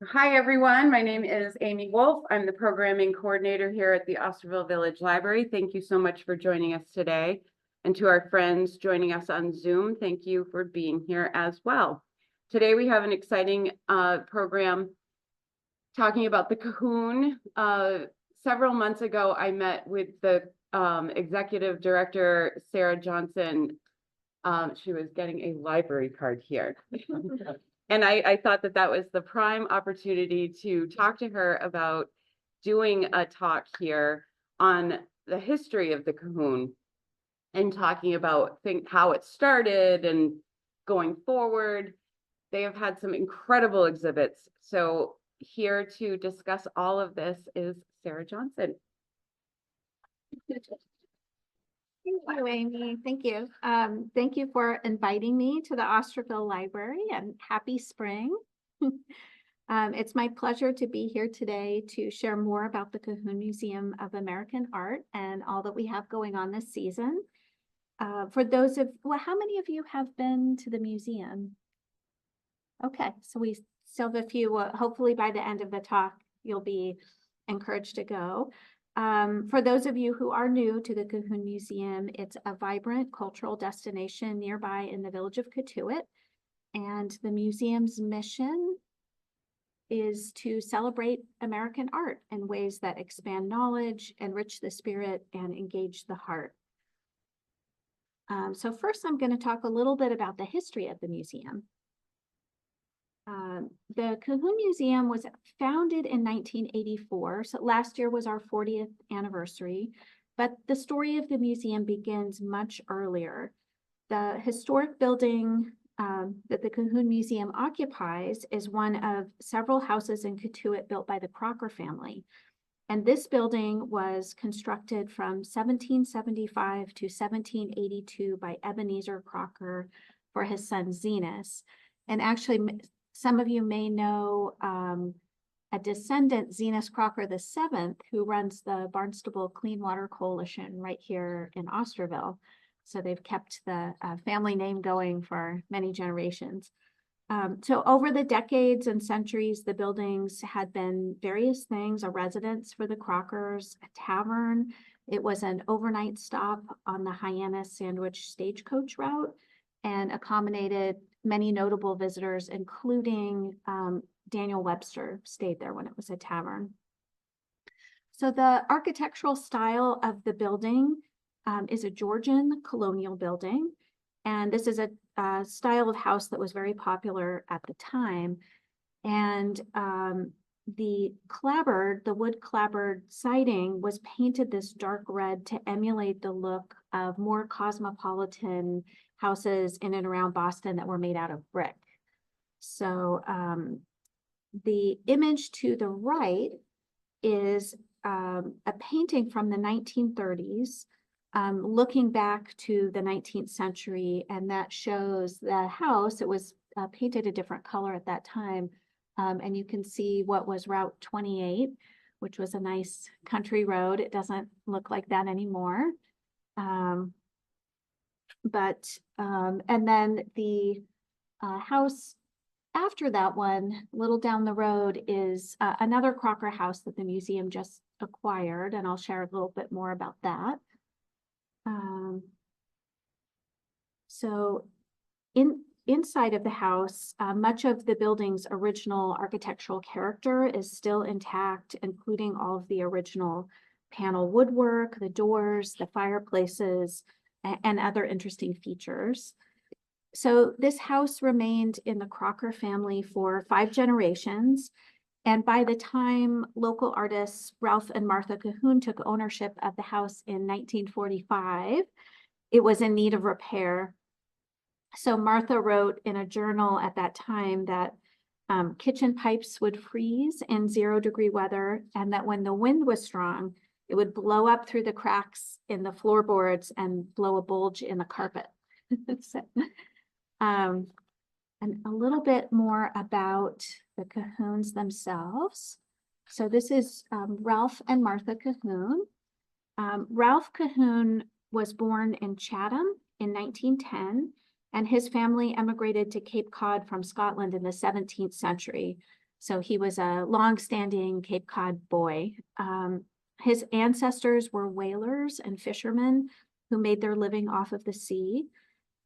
Hi, everyone. My name is Amy Wolf. I'm the programming coordinator here at the Osterville Village Library. Thank you so much for joining us today. And to our friends joining us on Zoom, thank you for being here as well. Today we have an exciting program talking about the Cahoon. Several months ago, I met with the executive director, Sarah Johnson. She was getting a library card here. And I thought that that was the prime opportunity to talk to her about doing a talk here on the history of the Cahoon and talking about how it started and going forward. They have had some incredible exhibits. So here to discuss all of this is Sarah Johnson. Thank you, Amy. Thank you. Thank you for inviting me to the Osterville Library, and happy spring. It's my pleasure to be here today to share more about the Cahoon Museum of American Art and all that we have going on this season. For those of, well, how many of you have been to the museum? Okay, so we still have a few. Hopefully by the end of the talk, you'll be encouraged to go. For those of you who are new to the Cahoon Museum, it's a vibrant cultural destination nearby in the village of Cotuit. And the museum's mission is to celebrate American art in ways that expand knowledge, enrich the spirit, and engage the heart. So first, I'm going to talk a little bit about the history of the museum. The Cahoon Museum was founded in 1984, so last year was our 40th anniversary, but the story of the museum begins much earlier. The historic building that the Cahoon Museum occupies is one of several houses in Cotuit built by the Crocker family. And this building was constructed from 1775 to 1782 by Ebenezer Crocker for his son Zenas. And actually, some of you may know a descendant, Zenas Crocker VII, who runs the Barnstable Clean Water Coalition right here in Osterville. So they've kept the family name going for many generations. So over the decades and centuries, the buildings had been various things: a residence for the Crockers, a tavern. It was an overnight stop on the Hyannis Sandwich stagecoach route and accommodated many notable visitors, including Daniel Webster stayed there when it was a tavern. So the architectural style of the building is a Georgian colonial building. And this is a style of house that was very popular at the time. And the clapboard, the wood clapboard siding, was painted this dark red to emulate the look of more cosmopolitan houses in and around Boston that were made out of brick. So the image to the right is a painting from the 1930s, looking back to the 19th century, and that shows the house. It was painted a different color at that time, and you can see what was Route 28, which was a nice country road. It doesn't look like that anymore. And then the house after that one, a little down the road, is another Crocker house that the museum just acquired, and I'll share a little bit more about that. So inside of the house, much of the building's original architectural character is still intact, including all of the original panel woodwork, the doors, the fireplaces, and other interesting features. So this house remained in the Crocker family for 5 generations. And by the time local artists Ralph and Martha Cahoon took ownership of the house in 1945, it was in need of repair. So Martha wrote in a journal at that time that kitchen pipes would freeze in 0-degree weather, and that when the wind was strong, it would blow up through the cracks in the floorboards and blow a bulge in the carpet. So, and a little bit more about the Cahoons themselves. So this is Ralph and Martha Cahoon. Ralph Cahoon was born in Chatham in 1910, and his family emigrated to Cape Cod from Scotland in the 17th century. So he was a longstanding Cape Cod boy. His ancestors were whalers and fishermen who made their living off of the sea.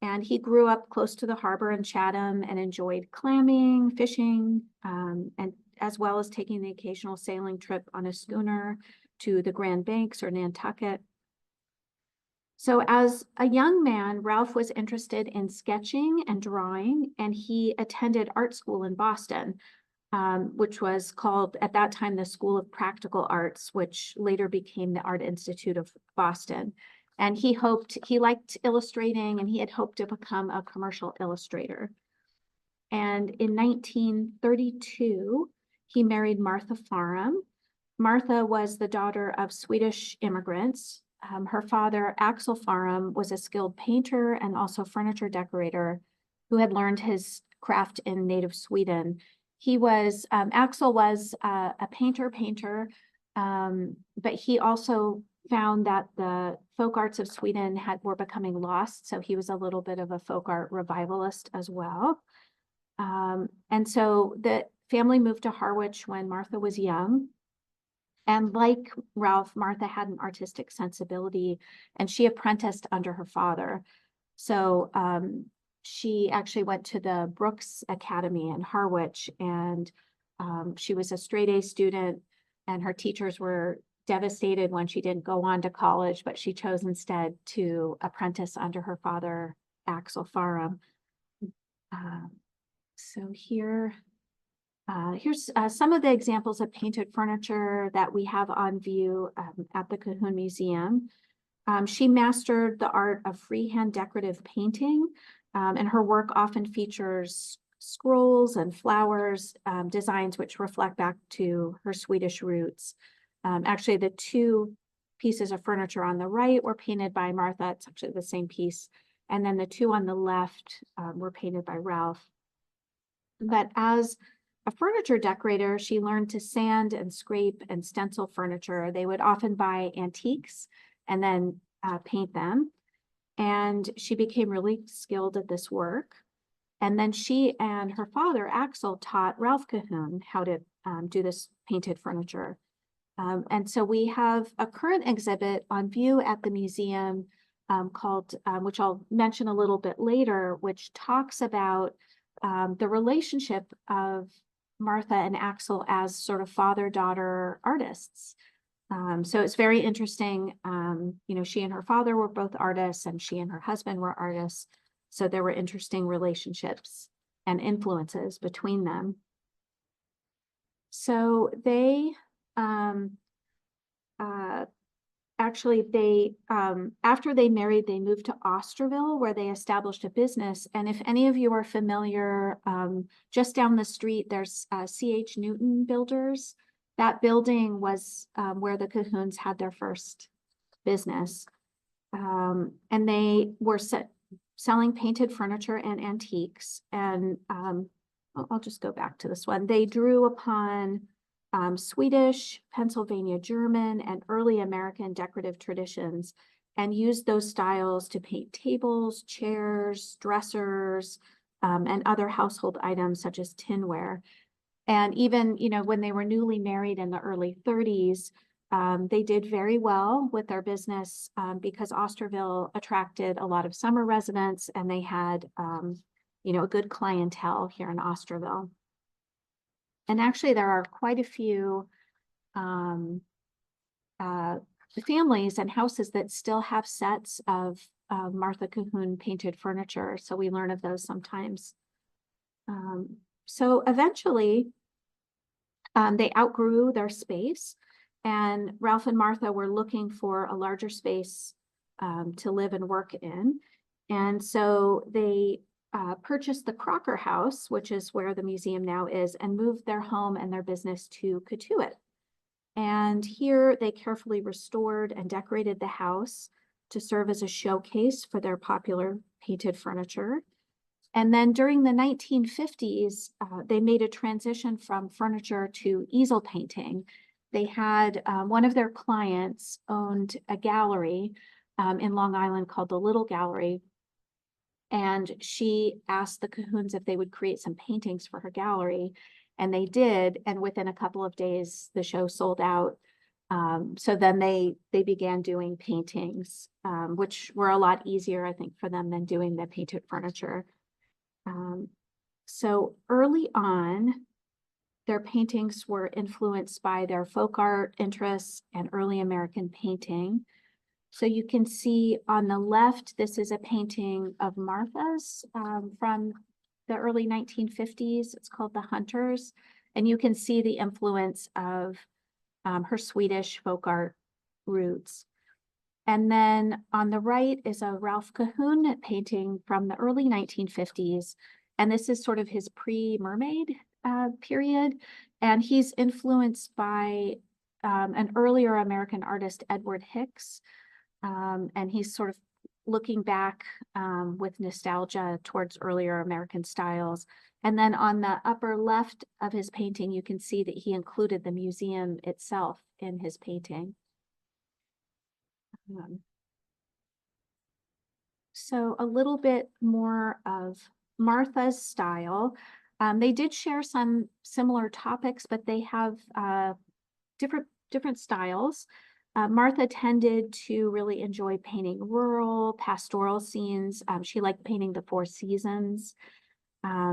And he grew up close to the harbor in Chatham and enjoyed clamming, fishing, and as well as taking the occasional sailing trip on a schooner to the Grand Banks or Nantucket. So as a young man, Ralph was interested in sketching and drawing, and he attended art school in Boston, which was called at that time the School of Practical Arts, which later became the Art Institute of Boston. And he liked illustrating, and he had hoped to become a commercial illustrator. And in 1932, he married Martha Farum. Martha was the daughter of Swedish immigrants. Her father, Axel Farum, was a skilled painter and also furniture decorator who had learned his craft in native Sweden. Axel was a painter, but he also found that the folk arts of Sweden were becoming lost, so he was a little bit of a folk art revivalist as well. And so the family moved to Harwich when Martha was young. And like Ralph, Martha had an artistic sensibility, and she apprenticed under her father. So she actually went to the Brooks Academy in Harwich, and she was a straight A student, and her teachers were devastated when she didn't go on to college, but she chose instead to apprentice under her father, Axel Farum. So here's some of the examples of painted furniture that we have on view at the Cahoon Museum. She mastered the art of freehand decorative painting, and her work often features scrolls and flowers, designs which reflect back to her Swedish roots. Actually, the two pieces of furniture on the right were painted by Martha. It's actually the same piece. And then the two on the left were painted by Ralph. But as a furniture decorator, she learned to sand and scrape and stencil furniture. They would often buy antiques and then paint them. And she became really skilled at this work. And then she and her father, Axel, taught Ralph Cahoon how to do this painted furniture. And so we have a current exhibit on view at the museum called, which I'll mention a little bit later, which talks about the relationship of Martha and Axel as sort of father-daughter artists. So it's very interesting. She and her father were both artists, and she and her husband were artists. So there were interesting relationships and influences between them. So they after they married, they moved to Osterville, where they established a business. And if any of you are familiar, just down the street, there's C.H. Newton Builders. That building was where the Cahoons had their first business. And they were selling painted furniture and antiques. And I'll just go back to this one. They drew upon Swedish, Pennsylvania German, and early American decorative traditions, and used those styles to paint tables, chairs, dressers, and other household items such as tinware. And even, when they were newly married in the early 30s, they did very well with their business because Osterville attracted a lot of summer residents, and they had, a good clientele here in Osterville. And actually, there are quite a few families and houses that still have sets of Martha Cahoon painted furniture. So we learn of those sometimes. So eventually, they outgrew their space, and Ralph and Martha were looking for a larger space to live and work in. And so they purchased the Crocker House, which is where the museum now is, and moved their home and their business to Cotuit. And here they carefully restored and decorated the house to serve as a showcase for their popular painted furniture. And then during the 1950s, they made a transition from furniture to easel painting. They had one of their clients owned a gallery in Long Island called the Little Gallery. And she asked the Cahoons if they would create some paintings for her gallery. And they did, and within a couple of days, the show sold out. So then they began doing paintings, which were a lot easier, I think, for them than doing the painted furniture. So early on, their paintings were influenced by their folk art interests and early American painting. So you can see on the left, this is a painting of Martha's from the early 1950s. It's called The Hunters. And you can see the influence of her Swedish folk art roots. And then on the right is a Ralph Cahoon painting from the early 1950s. And this is sort of his pre-mermaid period. And he's influenced by an earlier American artist, Edward Hicks. And he's sort of looking back with nostalgia towards earlier American styles. And then on the upper left of his painting, you can see that he included the museum itself in his painting. So a little bit more of Martha's style. They did share some similar topics, but they have different styles. Martha tended to really enjoy painting rural, pastoral scenes. She liked painting the four seasons.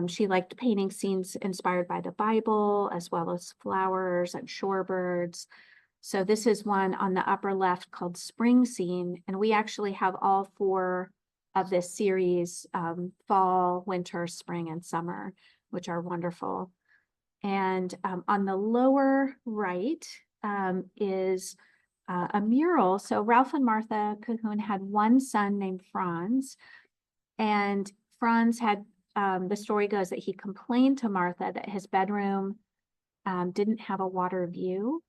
She liked painting scenes inspired by the Bible, as well as flowers and shorebirds. So this is one on the upper left called Spring Scene, and we actually have all four of this series, fall, winter, spring, and summer, which are wonderful. And on the lower right is a mural. So Ralph and Martha Cahoon had one son named Franz, and Franz had, the story goes that he complained to Martha that his bedroom didn't have a water view.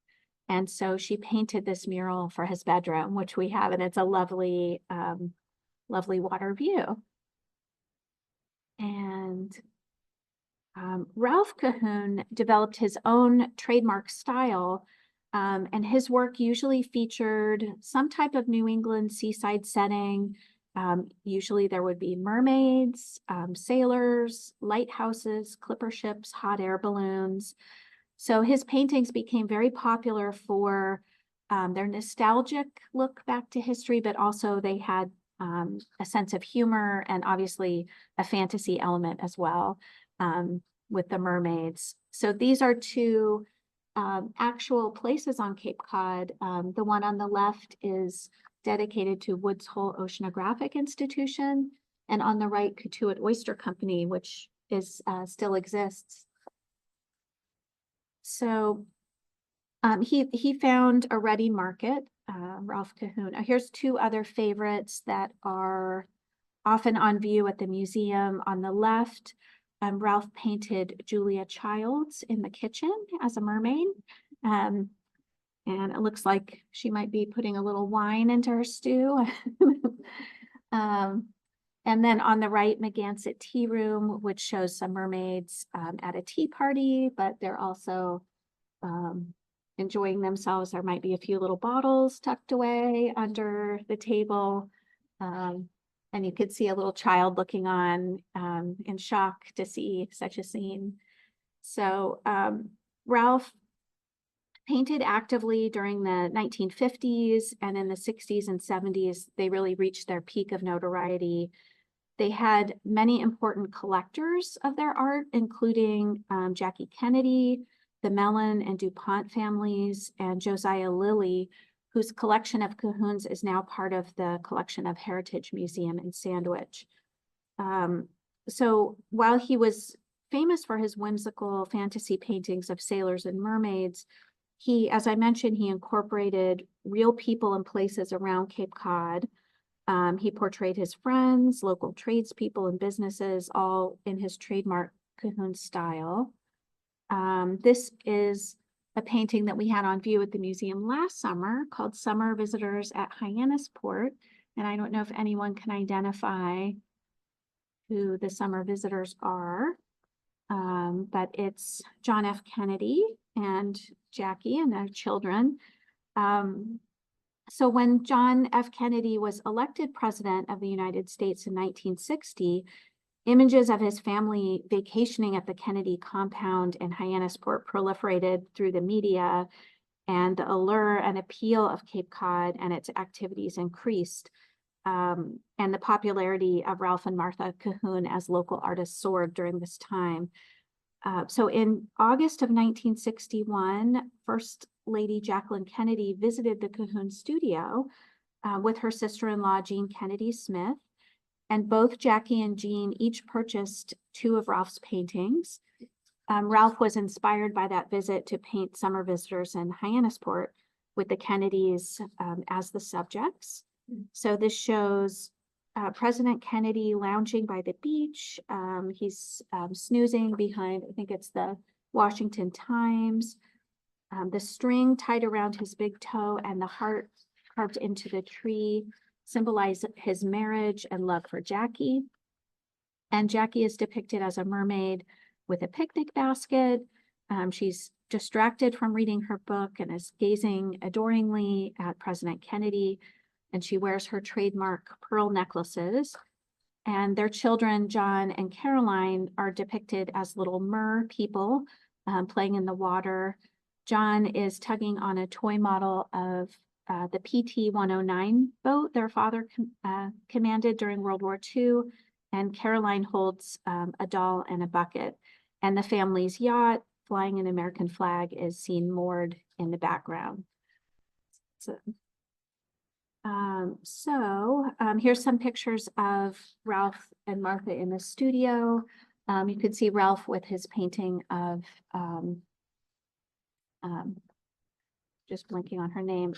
And so she painted this mural for his bedroom, which we have, and it's a lovely, lovely water view. And Ralph Cahoon developed his own trademark style, and his work usually featured some type of New England seaside setting. Usually there would be mermaids, sailors, lighthouses, clipper ships, hot air balloons. So his paintings became very popular for their nostalgic look back to history, but also they had a sense of humor and obviously a fantasy element as well with the mermaids. So these are two actual places on Cape Cod. The one on the left is dedicated to Woods Hole Oceanographic Institution, and on the right, Katuitt Oyster Company, which is still exists. So he found a ready market, Ralph Cahoon. Here's two other favorites that are often on view at the museum. On the left, Ralph painted Julia Childs in the kitchen as a mermaid. And it looks like she might be putting a little wine into her stew. And then on the right, Megansett Tea Room, which shows some mermaids at a tea party, but they're also enjoying themselves. There might be a few little bottles tucked away under the table. And you could see a little child looking on in shock to see such a scene. So Ralph painted actively during the 1950s, and in the 60s and 70s, they really reached their peak of notoriety. They had many important collectors of their art, including Jackie Kennedy, the Mellon and DuPont families, and Josiah Lilly, whose collection of Cahoons is now part of the collection of Heritage Museum in Sandwich. So while he was famous for his whimsical fantasy paintings of sailors and mermaids, he, as I mentioned, he incorporated real people and places around Cape Cod. He portrayed his friends, local tradespeople and businesses, all in his trademark Cahoon style. This is a painting that we had on view at the museum last summer called Summer Visitors at Hyannisport. And I don't know if anyone can identify who the summer visitors are, but it's John F. Kennedy and Jackie and their children. So when John F. Kennedy was elected president of the United States in 1960, Images of his family vacationing at the Kennedy compound in Hyannisport proliferated through the media, and the allure and appeal of Cape Cod and its activities increased. And the popularity of Ralph and Martha Cahoon as local artists soared during this time. So in August of 1961, First Lady Jacqueline Kennedy visited the Cahoon studio with her sister-in-law, Jean Kennedy Smith. And both Jackie and Jean each purchased 2 of Ralph's paintings. Ralph was inspired by that visit to paint summer visitors in Hyannisport with the Kennedys as the subjects. So this shows President Kennedy lounging by the beach. He's snoozing behind, I think it's the Washington Times. The string tied around his big toe and the heart carved into the tree symbolize his marriage and love for Jackie. And Jackie is depicted as a mermaid with a picnic basket. She's distracted from reading her book and is gazing adoringly at President Kennedy. And she wears her trademark pearl necklaces. And their children, John and Caroline, are depicted as little mer people playing in the water. John is tugging on a toy model of the PT-109 boat their father commanded during World War II, and Caroline holds a doll and a bucket. And the family's yacht flying an American flag is seen moored in the background. So here's some pictures of Ralph and Martha in the studio. You could see Ralph with his painting of, just blinking on her name,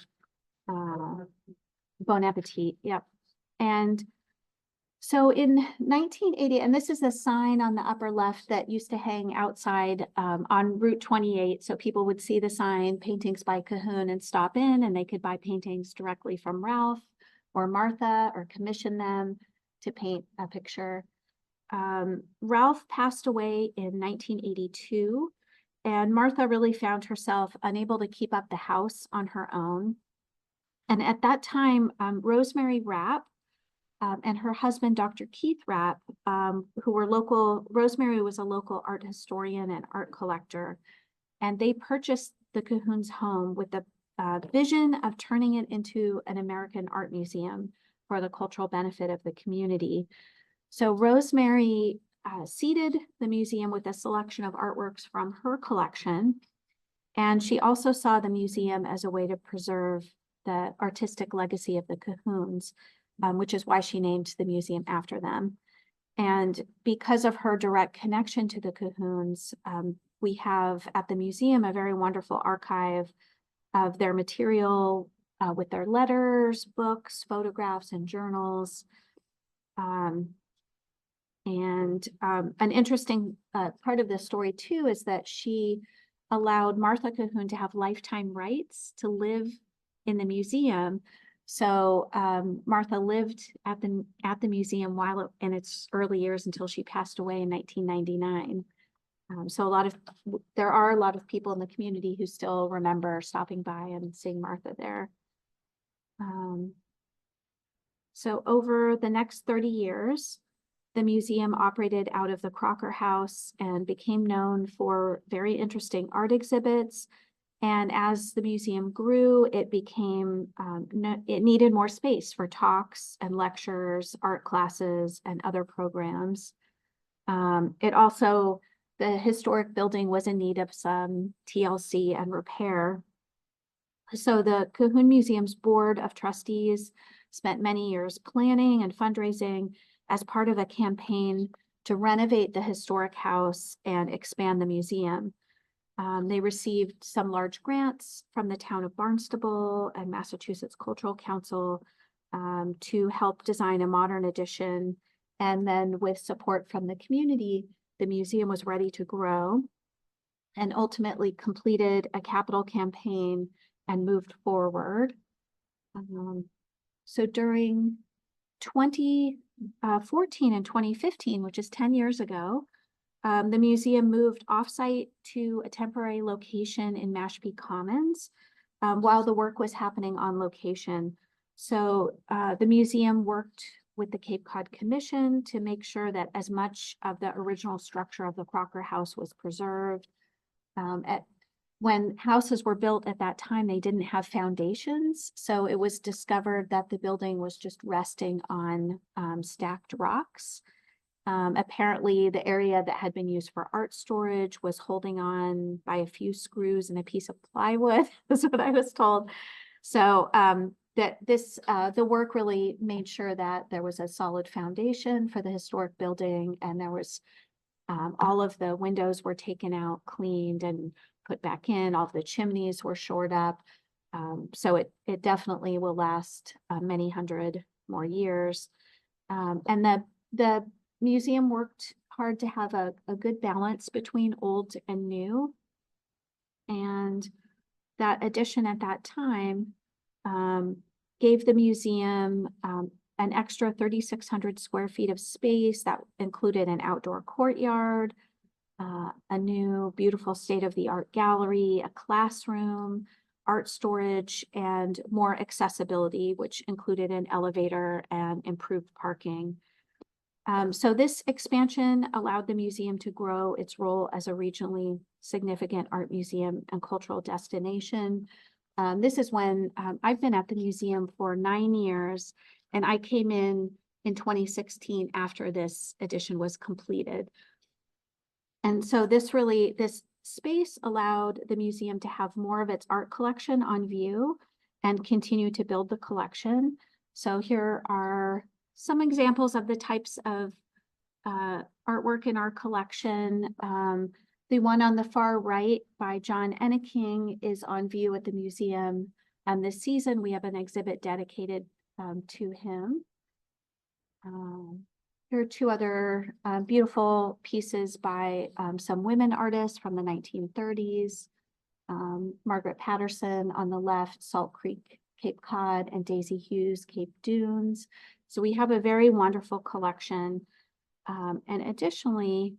Bon Appetit, yep. And so in 1980, and this is a sign on the upper left that used to hang outside on Route 28. So people would see the sign, paintings by Cahoon, and stop in, and they could buy paintings directly from Ralph or Martha or commission them to paint a picture. Ralph passed away in 1982, and Martha really found herself unable to keep up the house on her own. And at that time, Rosemary Rapp and her husband, Dr. Keith Rapp, who were local, Rosemary was a local art historian and art collector, and they purchased the Cahoon's home with the vision of turning it into an American art museum for the cultural benefit of the community. So Rosemary seeded the museum with a selection of artworks from her collection, and she also saw the museum as a way to preserve the artistic legacy of the Cahoons, which is why she named the museum after them. And because of her direct connection to the Cahoons, we have at the museum a very wonderful archive of their material with their letters, books, photographs, and journals. An interesting part of this story too is that she allowed Martha Cahoon to have lifetime rights to live in the museum. So Martha lived at the museum while in its early years until she passed away in 1999. So there are a lot of people in the community who still remember stopping by and seeing Martha there. So over the next 30 years, the museum operated out of the Crocker House and became known for very interesting art exhibits. And as the museum grew, it became, it needed more space for talks and lectures, art classes, and other programs. The historic building was in need of some TLC and repair. So the Cahoon Museum's Board of Trustees spent many years planning and fundraising as part of a campaign to renovate the historic house and expand the museum. They received some large grants from the town of Barnstable and Massachusetts Cultural Council to help design a modern addition. And then with support from the community, the museum was ready to grow and ultimately completed a capital campaign and moved forward. So during 2014 and 2015, which is 10 years ago, the museum moved offsite to a temporary location in Mashpee Commons while the work was happening on location. So the museum worked with the Cape Cod Commission to make sure that as much of the original structure of the Crocker House was preserved. When houses were built at that time, they didn't have foundations. So it was discovered that the building was just resting on stacked rocks. Apparently, the area that had been used for art storage was holding on by a few screws and a piece of plywood, is what I was told. So the work really made sure that there was a solid foundation for the historic building, and there was all of the windows were taken out, cleaned, and put back in. All of the chimneys were shored up. So it definitely will last many hundred more years. And the museum worked hard to have a good balance between old and new. And that addition at that time gave the museum an extra 3,600 square feet of space that included an outdoor courtyard, a new beautiful state-of-the-art gallery, a classroom, art storage, and more accessibility, which included an elevator and improved parking. So this expansion allowed the museum to grow its role as a regionally significant art museum and cultural destination. This is when I've been at the museum for 9 years, and I came in 2016 after this addition was completed. And so this space allowed the museum to have more of its art collection on view and continue to build the collection. So here are some examples of the types of artwork in our collection. The one on the far right by John Enneking is on view at the museum. This season, we have an exhibit dedicated to him. Here are two other beautiful pieces by some women artists from the 1930s. Margaret Patterson on the left, Salt Creek, Cape Cod, and Daisy Hughes, Cape Dunes. So we have a very wonderful collection. And additionally,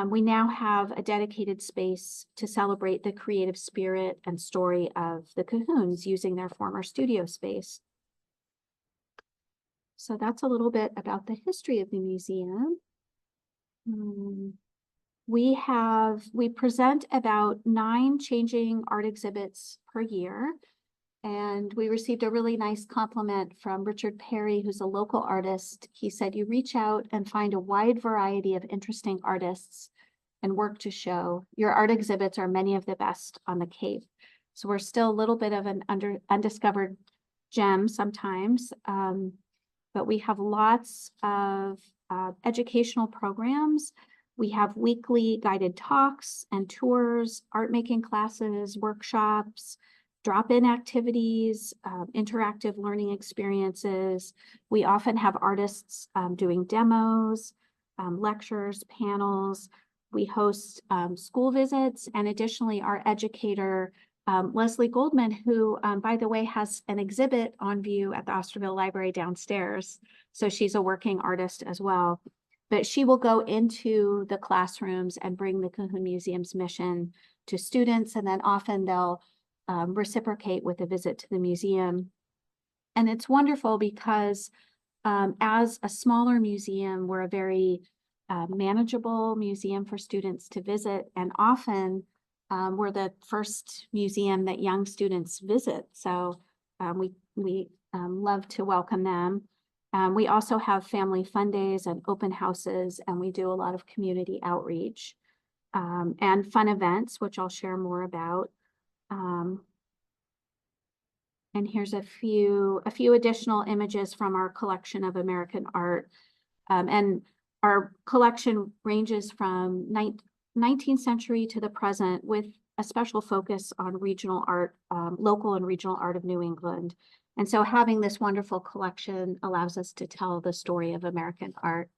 we now have a dedicated space to celebrate the creative spirit and story of the Cahoons using their former studio space. So that's a little bit about the history of the museum. We present about 9 changing art exhibits per year. And we received a really nice compliment from Richard Perry, who's a local artist. He said, "You reach out and find a wide variety of interesting artists and work to show. Your art exhibits are many of the best on the Cape." So we're still a little bit of an undiscovered gem sometimes, but we have lots of educational programs. We have weekly guided talks and tours, art making classes, workshops, drop-in activities, interactive learning experiences. We often have artists doing demos, lectures, panels. We host school visits, and additionally, our educator, Leslie Goldman, who, by the way, has an exhibit on view at the Osterville Library downstairs. So she's a working artist as well. But she will go into the classrooms and bring the Cahoon Museum's mission to students, and then often they'll reciprocate with a visit to the museum. And it's wonderful because as a smaller museum, we're a very manageable museum for students to visit. And often we're the first museum that young students visit. So we love to welcome them. We also have family fun days and open houses, and we do a lot of community outreach and fun events, which I'll share more about. And here's a few additional images from our collection of American art. And our collection ranges from 19th century to the present, with a special focus on regional art, local and regional art of New England. And so having this wonderful collection allows us to tell the story of American art.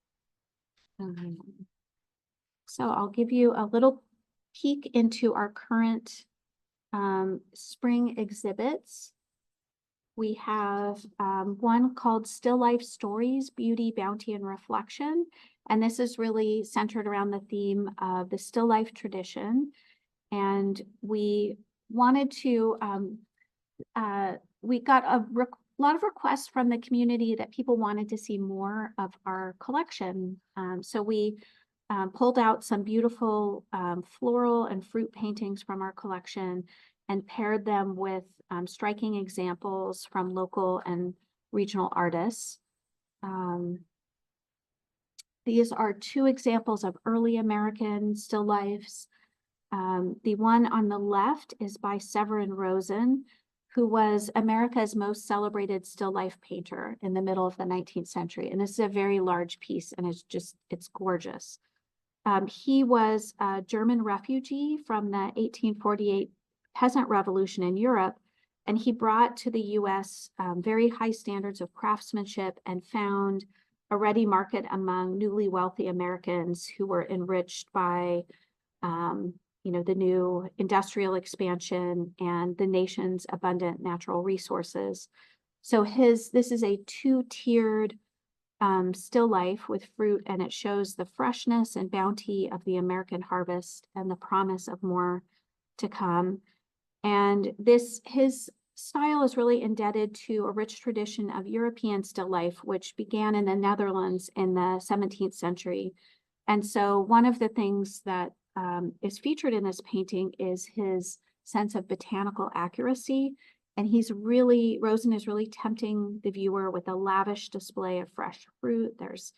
So I'll give you a little peek into our current spring exhibits. We have one called Still Life Stories, Beauty, Bounty, and Reflection. And this is really centered around the theme of the still life tradition. And we wanted to, we got a lot of requests from the community that people wanted to see more of our collection. So we pulled out some beautiful floral and fruit paintings from our collection and paired them with striking examples from local and regional artists. These are two examples of early American still lifes. The one on the left is by Severin Rosen, who was America's most celebrated still life painter in the middle of the 19th century. And this is a very large piece, and it's gorgeous. He was a German refugee from the 1848 peasant revolution in Europe, and he brought to the US very high standards of craftsmanship and found a ready market among newly wealthy Americans who were enriched by the new industrial expansion and the nation's abundant natural resources. So this is a two-tiered still life with fruit, and it shows the freshness and bounty of the American harvest and the promise of more to come. And his style is really indebted to a rich tradition of European still life, which began in the Netherlands in the 17th century. And so one of the things that is featured in this painting is his sense of botanical accuracy. And Rosen is really tempting the viewer with a lavish display of fresh fruit. There's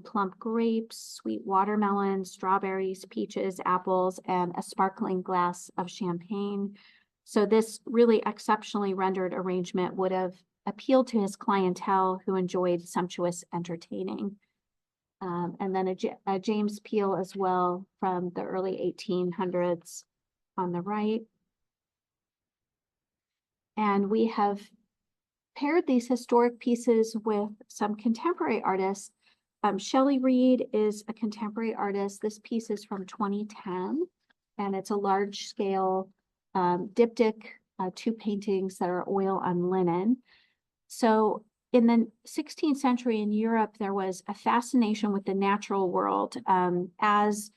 plump grapes, sweet watermelons, strawberries, peaches, apples, and a sparkling glass of champagne. So this really exceptionally rendered arrangement would have appealed to his clientele who enjoyed sumptuous entertaining. And then a James Peale as well from the early 1800s on the right. And we have paired these historic pieces with some contemporary artists. Shelley Reed is a contemporary artist. This piece is from 2010, and it's a large scale diptych, two paintings that are oil on linen. So in the 16th century in Europe, there was a fascination with the natural world as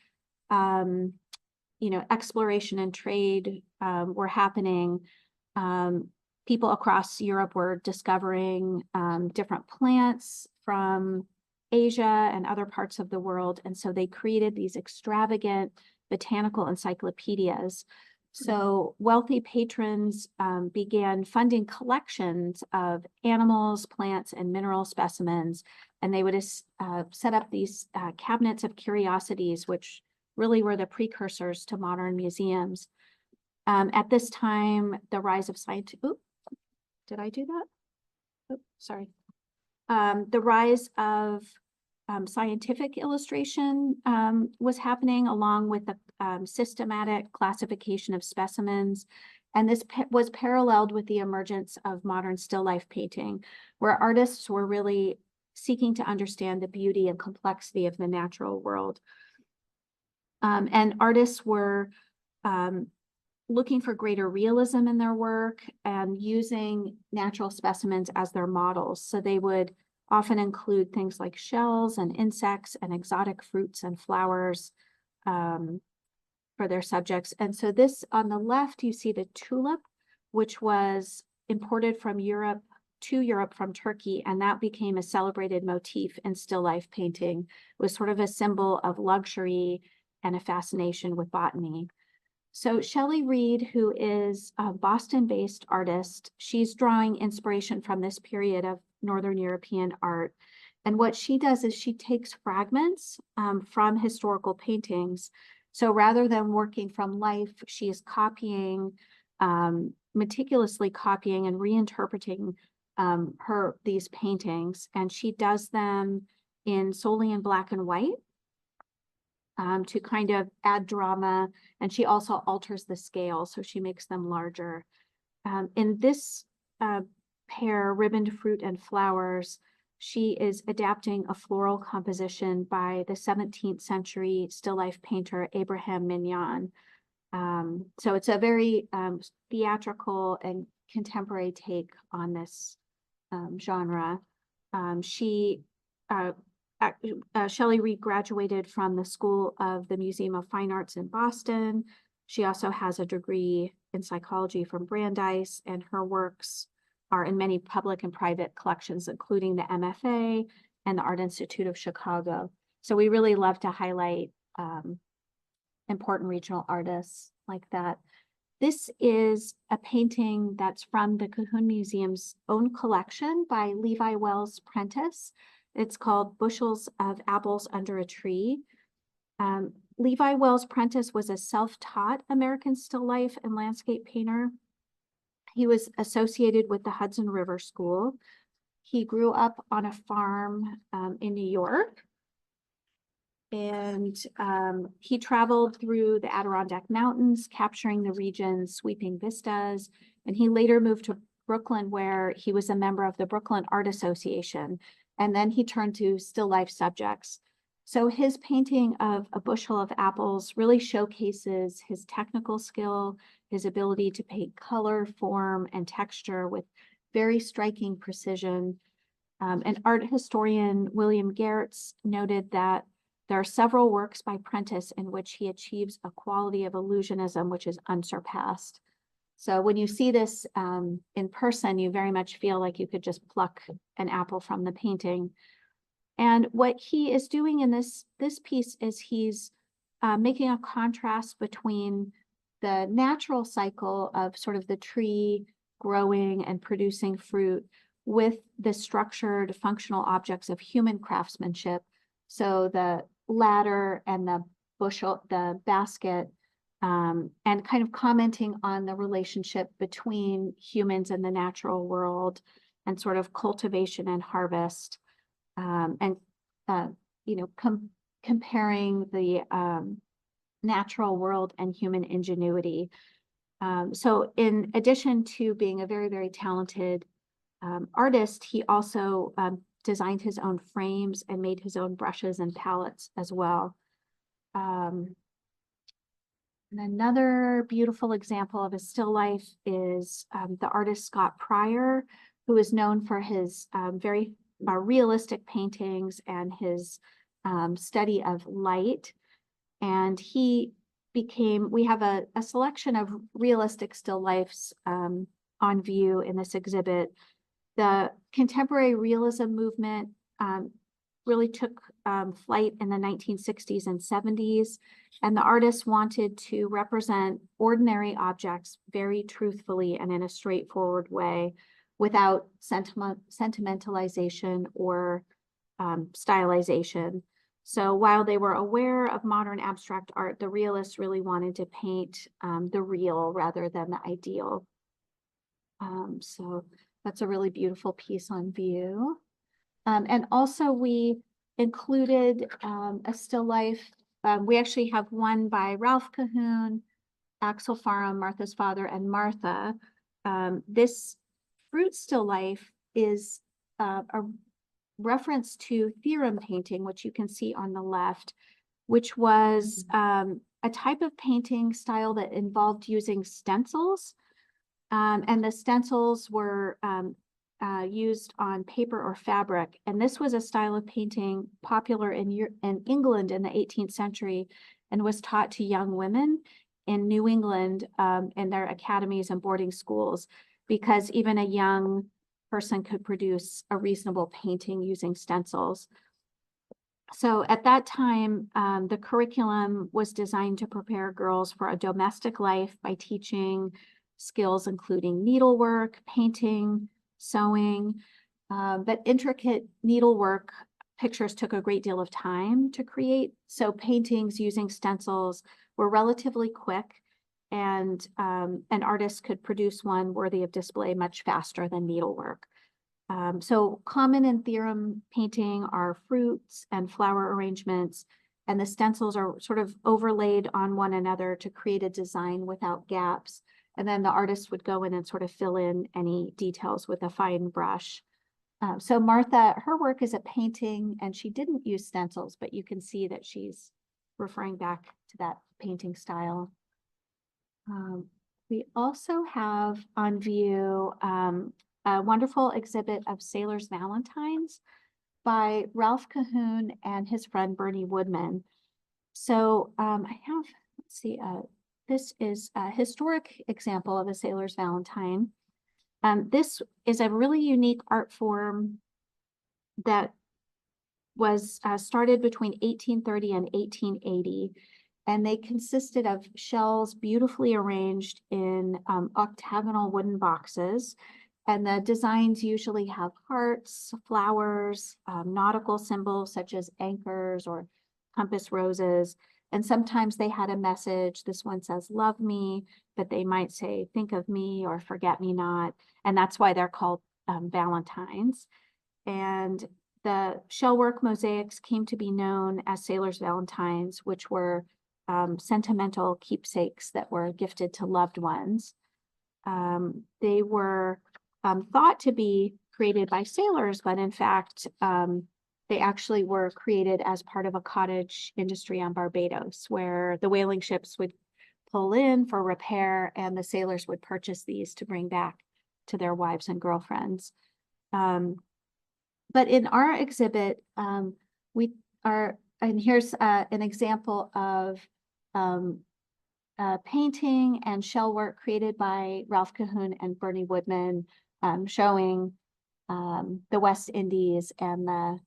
exploration and trade were happening. People across Europe were discovering different plants from Asia and other parts of the world. And so they created these extravagant botanical encyclopedias. So wealthy patrons began funding collections of animals, plants, and mineral specimens. And they would set up these cabinets of curiosities, which really were the precursors to modern museums. At this time, the rise of science. Did I do that? Sorry. The rise of scientific illustration was happening, along with the systematic classification of specimens. And this was paralleled with the emergence of modern still life painting, where artists were really seeking to understand the beauty and complexity of the natural world. And artists were looking for greater realism in their work and using natural specimens as their models. So they would often include things like shells and insects and exotic fruits and flowers for their subjects. And so this, on the left, you see the tulip, which was imported from Europe to Europe from Turkey, and that became a celebrated motif in still life painting. It was sort of a symbol of luxury and a fascination with botany. So Shelley Reed, who is a Boston-based artist, she's drawing inspiration from this period of Northern European art. And what she does is she takes fragments from historical paintings. So rather than working from life, she is meticulously copying and reinterpreting these paintings. And she does them solely in black and white. To kind of add drama, and she also alters the scale, so she makes them larger. In this pair, Ribboned Fruit and Flowers, she is adapting a floral composition by the 17th century still life painter Abraham Mignon. So it's a very theatrical and contemporary take on this genre. Shelley Reed graduated from the School of the Museum of Fine Arts in Boston. She also has a degree in psychology from Brandeis, and her works are in many public and private collections, including the MFA and the Art Institute of Chicago. So we really love to highlight important regional artists like that. This is a painting that's from the Cahoon Museum's own collection by Levi Wells Prentice. It's called Bushels of Apples Under a Tree. Levi Wells Prentice was a self-taught American still life and landscape painter. He was associated with the Hudson River School. He grew up on a farm in New York. And he traveled through the Adirondack Mountains, capturing the region's sweeping vistas. And he later moved to Brooklyn, where he was a member of the Brooklyn Art Association. And then he turned to still life subjects. So his painting of A Bushel of Apples really showcases his technical skill, his ability to paint color, form, and texture with very striking precision. And art historian William Gertz noted that there are several works by Prentice in which he achieves a quality of illusionism which is unsurpassed. So when you see this in person, you very much feel like you could just pluck an apple from the painting. And what he is doing in this piece is he's making a contrast between the natural cycle of sort of the tree growing and producing fruit with the structured functional objects of human craftsmanship. So the ladder and the bushel, the basket, and kind of commenting on the relationship between humans and the natural world and sort of cultivation and harvest, and comparing the natural world and human ingenuity. So in addition to being a very, very talented artist, he also designed his own frames and made his own brushes and palettes as well. And another beautiful example of a still life is the artist Scott Pryor, who is known for his very realistic paintings and his study of light. And we have a selection of realistic still lifes on view in this exhibit. The contemporary realism movement really took flight in the 1960s and 70s, and the artists wanted to represent ordinary objects very truthfully and in a straightforward way without sentimentalization or stylization. So while they were aware of modern abstract art, the realists really wanted to paint the real rather than the ideal. So that's a really beautiful piece on view. And also we included a still life. We actually have one by Ralph Cahoon, Axel Farum, Martha's father, and Martha. This fruit still life is a reference to theorem painting, which you can see on the left, which was a type of painting style that involved using stencils. And the stencils were used on paper or fabric. And this was a style of painting popular in England in the 18th century and was taught to young women in New England in their academies and boarding schools, because even a young person could produce a reasonable painting using stencils. So at that time, the curriculum was designed to prepare girls for a domestic life by teaching skills including needlework, painting, sewing, but intricate needlework pictures took a great deal of time to create. So paintings using stencils were relatively quick, and an artist could produce one worthy of display much faster than needlework. So common in theorem painting are fruits and flower arrangements, and the stencils are sort of overlaid on one another to create a design without gaps. And then the artist would go in and sort of fill in any details with a fine brush. So Martha, her work is a painting, and she didn't use stencils, but you can see that she's referring back to that painting style. We also have on view a wonderful exhibit of Sailor's Valentines by Ralph Cahoon and his friend Bernie Woodman. So I have, let's see, this is a historic example of a sailor's valentine. This is a really unique art form that was started between 1830 and 1880. And they consisted of shells beautifully arranged in octagonal wooden boxes. And the designs usually have hearts, flowers, nautical symbols such as anchors or compass roses. And sometimes they had a message. This one says, "Love me," but they might say, "Think of me," or "Forget me not." And that's why they're called Valentines. And the shellwork mosaics came to be known as sailors' valentines, which were sentimental keepsakes that were gifted to loved ones. They were thought to be created by sailors, but in fact, they actually were created as part of a cottage industry on Barbados, where the whaling ships would pull in for repair and the sailors would purchase these to bring back to their wives and girlfriends. But in our exhibit, we are, and here's an example of painting and shell work created by Ralph Cahoon and Bernie Woodman, showing the West Indies and the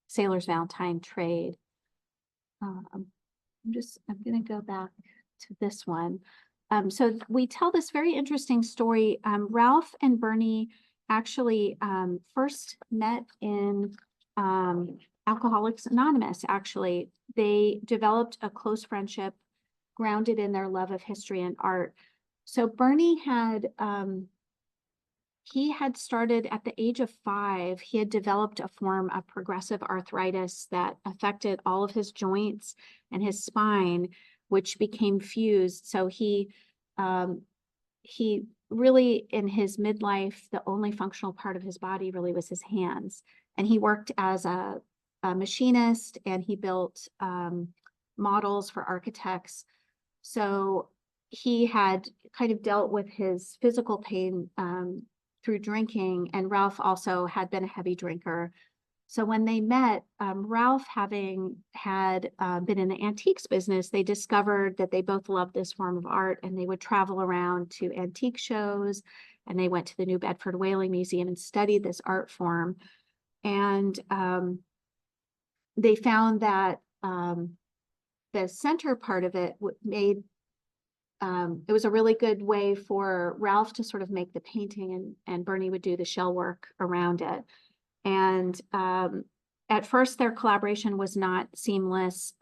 sailor's valentine trade. I'm going to go back to this one. So we tell this very interesting story. Ralph and Bernie actually first met in Alcoholics Anonymous. Actually, they developed a close friendship grounded in their love of history and art. So Bernie had he had started at the age of 5. He had developed a form of progressive arthritis that affected all of his joints and his spine, which became fused. So he really, in his midlife, the only functional part of his body really was his hands. And he worked as a machinist, and he built models for architects. So he had kind of dealt with his physical pain through drinking, and Ralph also had been a heavy drinker. So when they met, Ralph, having had been in the antiques business, they discovered that they both loved this form of art, and they would travel around to antique shows, and they went to the New Bedford Whaling Museum and studied this art form. And they found that the center part of it made it was a really good way for Ralph to sort of make the painting, and Bernie would do the shell work around it. And at first, their collaboration was not seamless.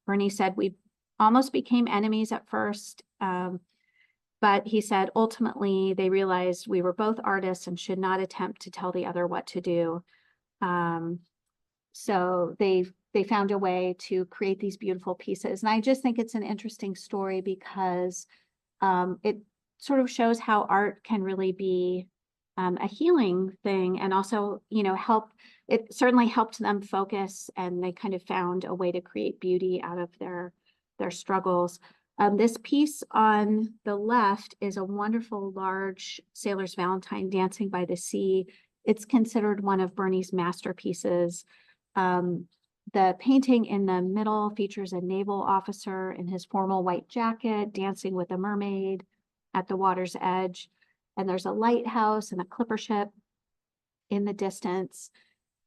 Bernie said we almost became enemies at first, but he said ultimately they realized we were both artists and should not attempt to tell the other what to do. So they found a way to create these beautiful pieces. And I just think it's an interesting story because it sort of shows how art can really be a healing thing, and also, it certainly helped them focus, and they kind of found a way to create beauty out of their struggles. This piece on the left is a wonderful large sailor's valentine dancing by the sea. It's considered one of Bernie's masterpieces. The painting in the middle features a naval officer in his formal white jacket dancing with a mermaid at the water's edge. And there's a lighthouse and a clipper ship in the distance.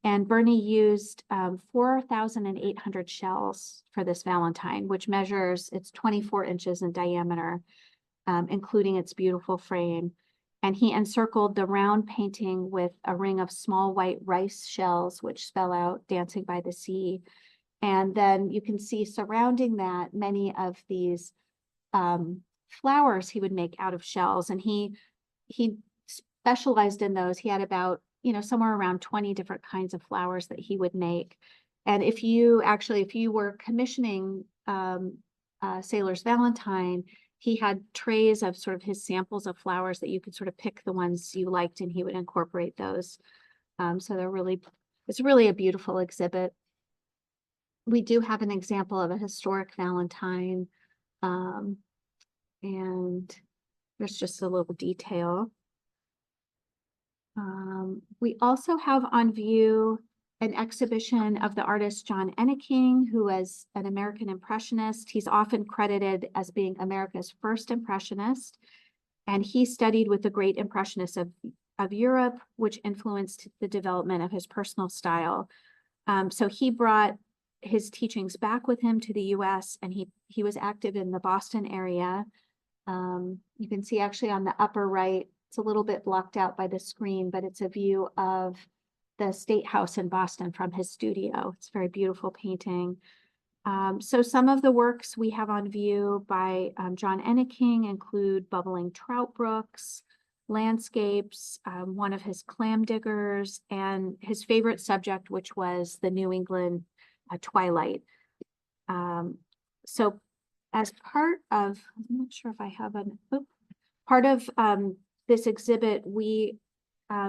And Bernie used 4,800 shells for this valentine, which measures, it's 24 inches in diameter, including its beautiful frame. And he encircled the round painting with a ring of small white rice shells, which spell out "Dancing by the Sea." And then you can see surrounding that many of these flowers he would make out of shells. And he specialized in those. He had about, somewhere around 20 different kinds of flowers that he would make. And if you were commissioning Sailor's Valentine, he had trays of sort of his samples of flowers that you could sort of pick the ones you liked, and he would incorporate those. So it's really a beautiful exhibit. We do have an example of a historic Valentine, and there's just a little detail. We also have on view an exhibition of the artist John Enneking, who was an American Impressionist. He's often credited as being America's first Impressionist. And he studied with the great impressionists of Europe, which influenced the development of his personal style. So he brought his teachings back with him to the US, and he was active in the Boston area. You can see actually on the upper right, it's a little bit blocked out by the screen, but it's a view of the State House in Boston from his studio. It's a very beautiful painting. So some of the works we have on view by John Enneking include bubbling trout brooks, landscapes, one of his clam diggers, and his favorite subject, which was the New England twilight. So as part of, I'm not sure if I have part of this exhibit, we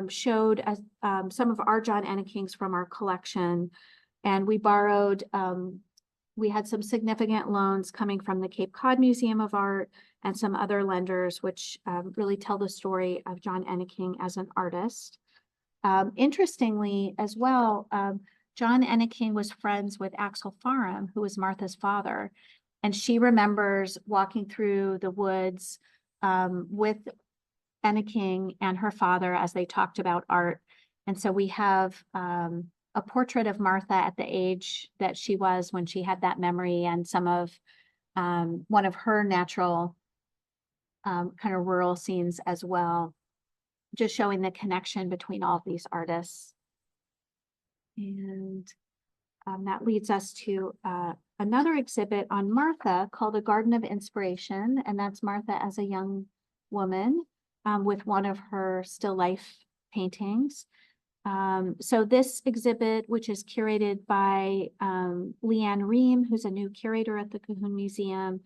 showed some of our John Ennekings from our collection, and we borrowed, we had some significant loans coming from the Cape Cod Museum of Art and some other lenders, which really tell the story of John Enneking as an artist. Interestingly as well, John Enneking was friends with Axel Farum, who was Martha's father, and she remembers walking through the woods with Enneking and her father as they talked about art. And so we have a portrait of Martha at the age that she was when she had that memory, and some of one of her natural kind of rural scenes as well, just showing the connection between all of these artists. And that leads us to another exhibit on Martha called A Garden of Inspiration, and that's Martha as a young woman with one of her still life paintings. So this exhibit, which is curated by Leanne Ream, who's a new curator at the Cahoon Museum,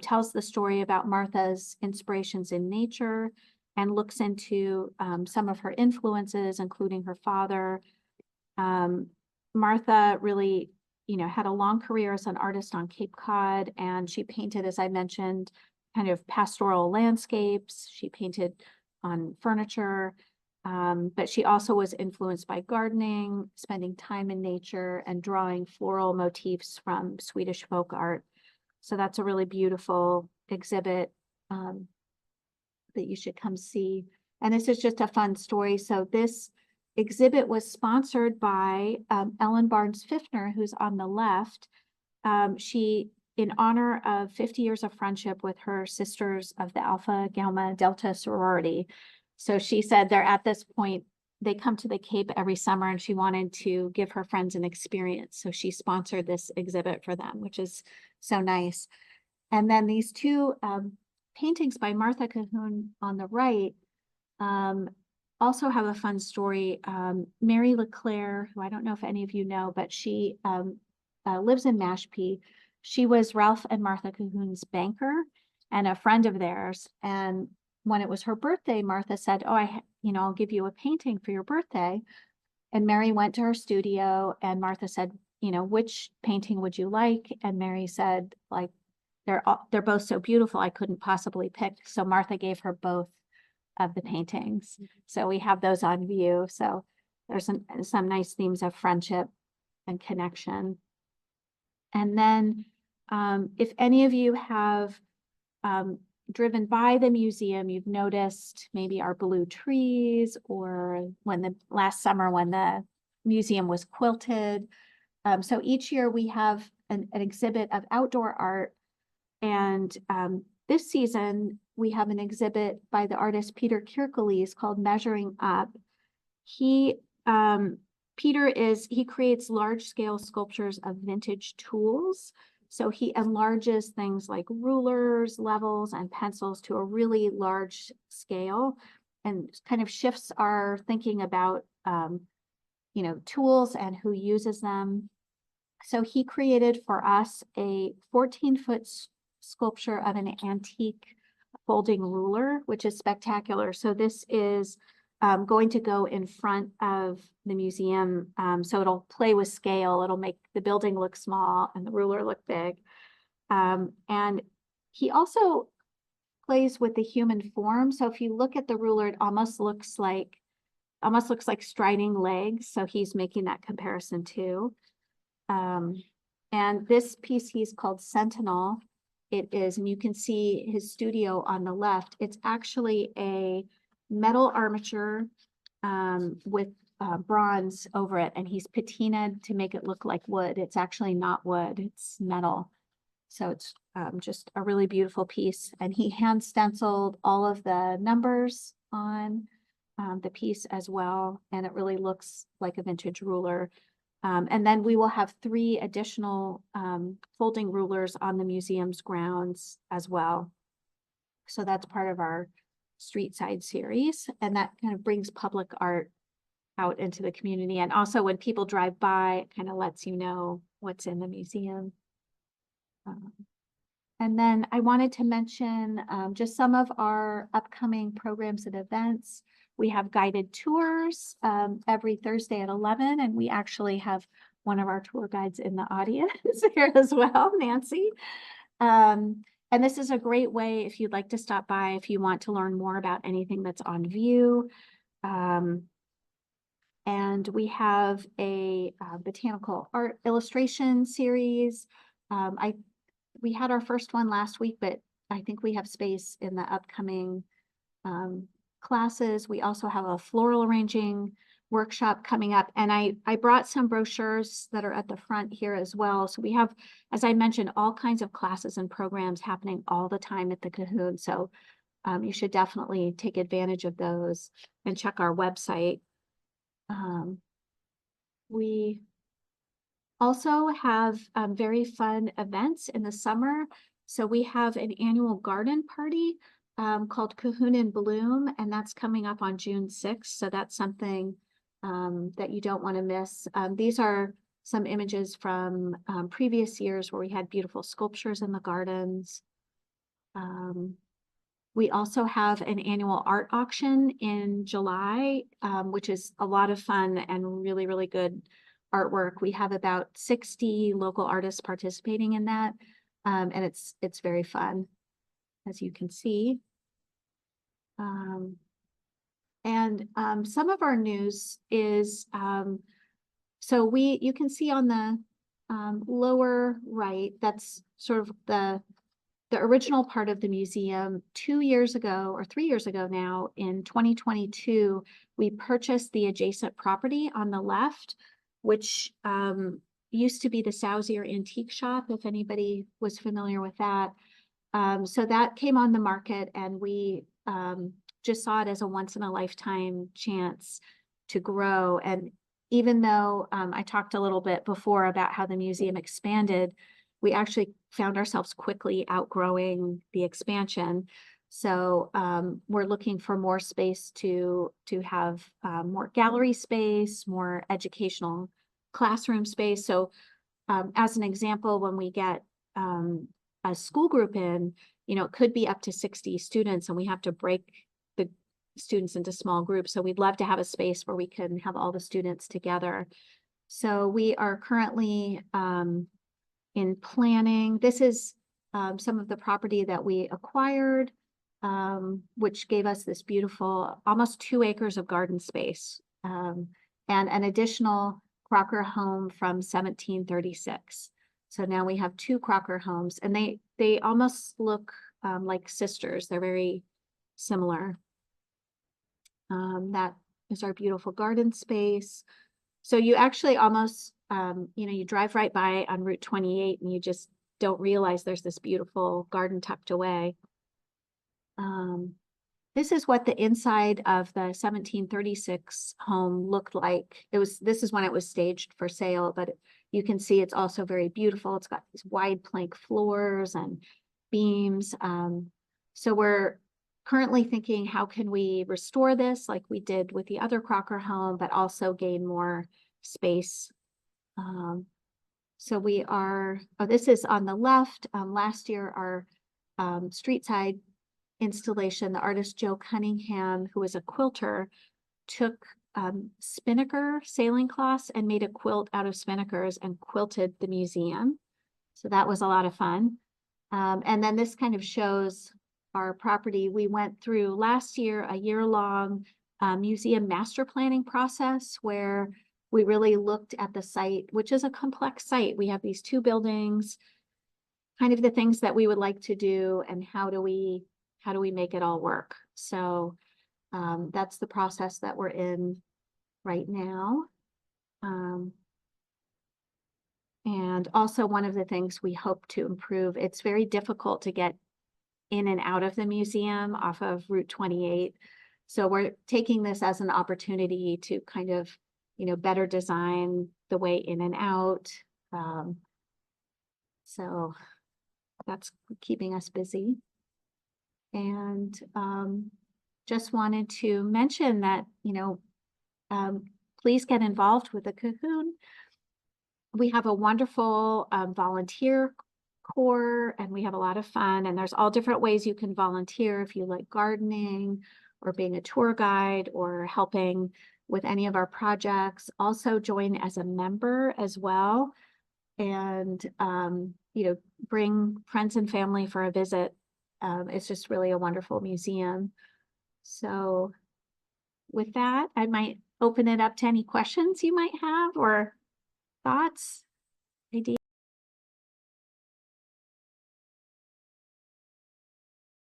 tells the story about Martha's inspirations in nature and looks into some of her influences, including her father. Martha really, had a long career as an artist on Cape Cod, and she painted, as I mentioned, kind of pastoral landscapes. She painted on furniture. But she also was influenced by gardening, spending time in nature, and drawing floral motifs from Swedish folk art. So that's a really beautiful exhibit that you should come see. And this is just a fun story. So this exhibit was sponsored by Ellen Barnes Fiffner, who's on the left. She, in honor of 50 years of friendship with her sisters of the Alpha Gamma Delta sorority. So she said they're at this point, they come to the Cape every summer, and she wanted to give her friends an experience. So she sponsored this exhibit for them, which is so nice. And then these two paintings by Martha Cahoon on the right also have a fun story. Mary LeClaire, who I don't know if any of you know, but she lives in Mashpee. She was Ralph and Martha Cahoon's banker and a friend of theirs. And when it was her birthday, Martha said, "Oh, I'll give you a painting for your birthday." And Mary went to her studio, and Martha said, "Which painting would you like?" And Mary said, like, they're both so beautiful, I couldn't possibly pick. So Martha gave her both of the paintings. So we have those on view. So there's some nice themes of friendship and connection. And then if any of you have driven by the museum, you've noticed maybe our blue trees, or last summer when the museum was quilted. So each year we have an exhibit of outdoor art. And this season we have an exhibit by the artist Peter Kirkeles called Measuring Up. Peter creates large-scale sculptures of vintage tools. So he enlarges things like rulers, levels, and pencils to a really large scale, and kind of shifts our thinking about, tools and who uses them. So he created for us a 14-foot sculpture of an antique folding ruler, which is spectacular. So this is going to go in front of the museum. So it'll play with scale. It'll make the building look small and the ruler look big. And he also plays with the human form. So if you look at the ruler, it almost looks like striding legs. So he's making that comparison too. And this piece he's called Sentinel. it is, and you can see his studio on the left. It's actually a metal armature with bronze over it, and he's patinaed to make it look like wood. It's actually not wood, it's metal. So it's just a really beautiful piece. And he hand stenciled all of the numbers on the piece as well. And it really looks like a vintage ruler. And then we will have 3 additional folding rulers on the museum's grounds as well. So that's part of our street side series. And that kind of brings public art out into the community. And also when people drive by, it kind of lets you know what's in the museum. And then I wanted to mention just some of our upcoming programs and events. We have guided tours every Thursday at 11, and we actually have one of our tour guides in the audience here as well, Nancy. And this is a great way if you'd like to stop by, if you want to learn more about anything that's on view. And we have a botanical art illustration series. We had our first one last week, but I think we have space in the upcoming classes. We also have a floral arranging workshop coming up. And I brought some brochures that are at the front here as well. So we have, as I mentioned, all kinds of classes and programs happening all the time at the Cahoon. So you should definitely take advantage of those and check our website. We also have very fun events in the summer. So we have an annual garden party called Cahoon in Bloom, and that's coming up on June 6th. So that's something that you don't want to miss. These are some images from previous years where we had beautiful sculptures in the gardens. We also have an annual art auction in July, which is a lot of fun and really, really good artwork. We have about 60 local artists participating in that, and it's very fun, as you can see. And some of our news is, so you can see on the lower right, that's sort of the original part of the museum. 2 years ago, or 3 years ago now, in 2022, we purchased the adjacent property on the left, which used to be the Sausier Antique Shop, if anybody was familiar with that. So that came on the market, and we just saw it as a once-in-a-lifetime chance to grow. And even though I talked a little bit before about how the museum expanded, we actually found ourselves quickly outgrowing the expansion. So we're looking for more space to have more gallery space, more educational classroom space. So as an example, when we get a school group in, it could be up to 60 students, and we have to break the students into small groups. So we'd love to have a space where we can have all the students together. So we are currently in planning. This is some of the property that we acquired, which gave us this beautiful, almost 2 acres of garden space, and an additional Crocker home from 1736. So now we have 2 Crocker homes, and they almost look like sisters. They're very similar. That is our beautiful garden space. So you actually almost, you drive right by on Route 28 and you just don't realize there's this beautiful garden tucked away. This is what the inside of the 1736 home looked like. This is when it was staged for sale, but you can see it's also very beautiful. It's got these wide plank floors and beams. So we're currently thinking, how can we restore this like we did with the other Crocker home, but also gain more space. So we are, this is on the left. Last year, our street side installation, the artist Joe Cunningham, who was a quilter, took spinnaker sailing cloths and made a quilt out of spinnakers and quilted the museum. So that was a lot of fun. And then this kind of shows our property. We went through last year a year-long museum master planning process where we really looked at the site, which is a complex site. We have these 2 buildings, kind of the things that we would like to do and how do we make it all work. So that's the process that we're in right now. And also one of the things we hope to improve, it's very difficult to get in and out of the museum off of Route 28. So we're taking this as an opportunity to kind of, better design the way in and out. So that's keeping us busy. And just wanted to mention that, please get involved with the Cahoon. We have a wonderful volunteer corps, and we have a lot of fun, and there's all different ways you can volunteer if you like gardening or being a tour guide or helping with any of our projects. Also join as a member as well, and bring friends and family for a visit. It's just really a wonderful museum. So with that, I might open it up to any questions you might have or thoughts, ideas.